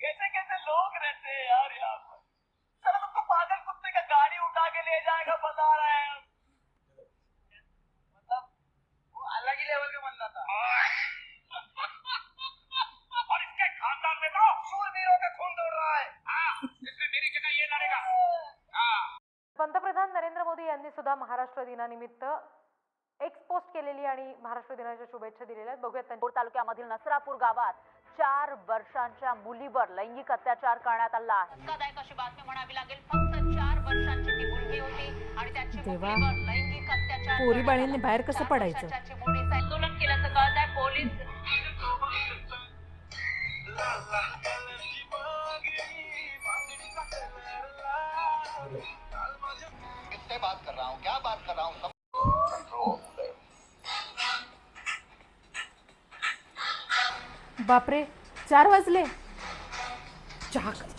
कैसे कैसे लोग रहते हैं यार यहाँ पर। साला तुमको पागल कुत्ते का गाड़ी उठा के ले जाएगा बता रहे हैं हम। मतलब वो अलग ही लेवल का बंदा था। और इसके खानदान में तो शूरवीरों का खून दौड़ रहा है। इसमें मेरी जगह ये लड़ेगा। पंतप्रधान नरेंद्र मोदी यांनी सुद्धा महाराष्ट्र दिनानिमित्त एक्स पोस्ट केलेली आणि महाराष्ट्र दिनाच्या शुभेच्छा दिलेल्या आहेत. बघूयात. बोर तालुक्यामधील नसरापूर गावात 4 वर्षांच्या मुलीवर लैंगिक अत्याचार करण्यात आला आहे. धक्कादायक अशी बातमी म्हणावी लागेल. फक्त 4 वर्षांची ती मुलगी होती आणि त्याची मुलीवर लैंगिक अत्याचार. पोरी बाळींनी बाहेर कसं पडायचं? आंदोलन केल्याचं कळत आहे. पोलीस किससे बात कर रहा हूँ, क्या बात कर रहा हूँ। बापरे, 4 वाजले. चहा करते.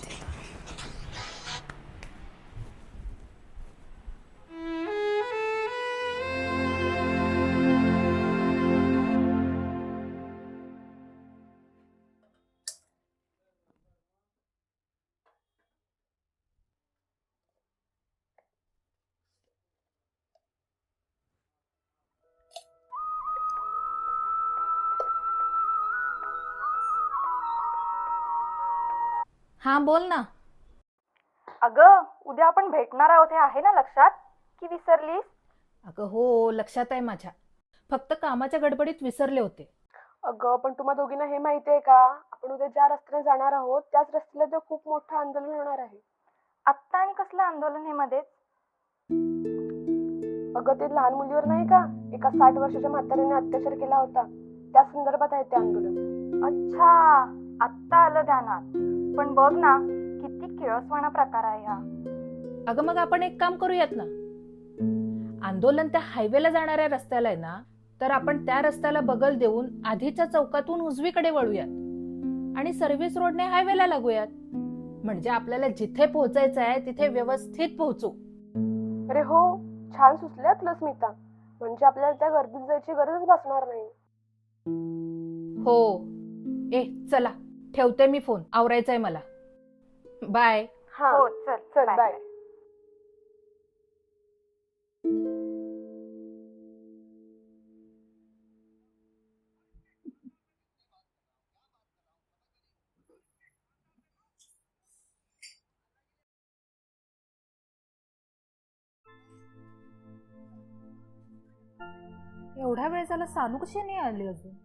हां, बोल ना. अगं, उद्या आपण भेटणार आहोत हे आहे ना लक्षात, की विसरलीस? अगं हो, लक्षात आहे माझ्या. फक्त कामाच्या गडबडीत विसरले होते. अगं, पण तुम्हा दोघींना हे माहितीये का, आपण उद्या ज्या रस्त्याने जाणार आहोत त्याच रस्त्याला ते खूप मोठं आंदोलन होणार आहे. आत्ता आणि कसलं आंदोलन हे मध्येच? अगं, ते लहान मुलीवर नाही का एका 60 वर्षाच्या म्हातारीने अत्याचार केला होता, त्या संदर्भात आहे ते आंदोलन. अच्छा, आत्ता आलं ध्यानात. पण बघ ना, किती किळसवाणा प्रकार आहे हा. अगं मग आपण एक काम करूयात ना. आंदोलन त्या हायवेला जाणाऱ्या रस्त्याला आहे ना, तर आपण त्या रस्त्याला बगल देऊन आधीच्या चौकातून उजवीकडे वळूयात आणि सर्व्हिस रोडने हायवेला लागूयात. म्हणजे आपल्याला जिथे पोहोचायचं आहे तिथे व्यवस्थित पोहोचू. अरे हो, छान सुचल्या तुला स्मिता. म्हणजे आपल्याला त्या गर्दीत जायची गरजच भासणार नाही. हो. चला, ठेवते मी फोन. आवरायचंय मला. बाय. हा, चल बाय. एवढा वेळ झाला, सानू कशी नाही आली अजून?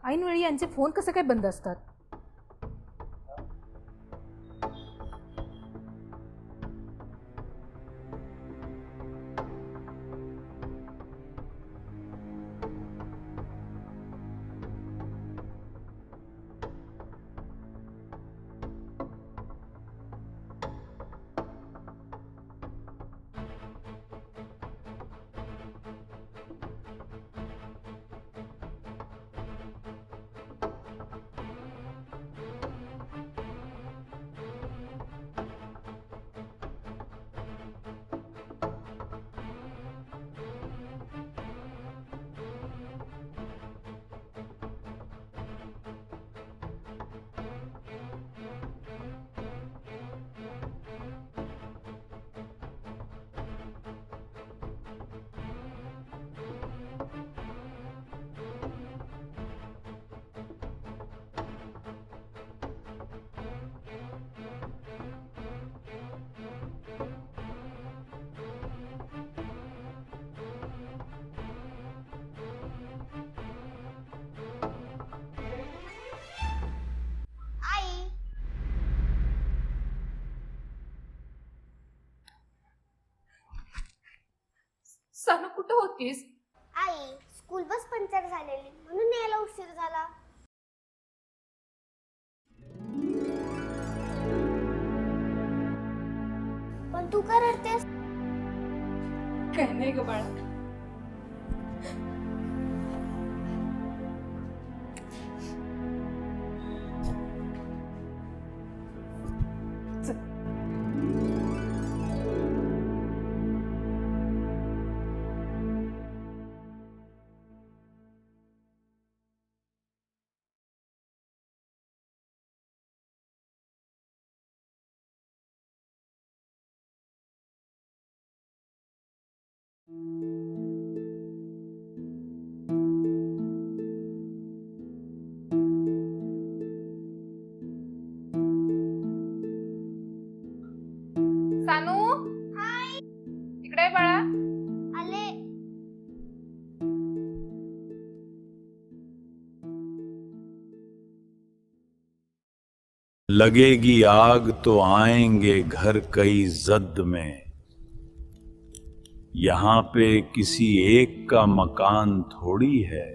ऐनवेळी यांचे फोन कसे काय बंद असतात? सनू कुठं होतीस? आई स्कूल बस पंक्चर झालेली म्हणून यायला उशीर झाला. पण तू का रडतेस? काय नाही ग बाळा. सानू इकडे ये बाळा. आले. लगेगी आग तो आएंगे घर कई जद में, यहाँ पे किसी एक का मकान थोड़ी है.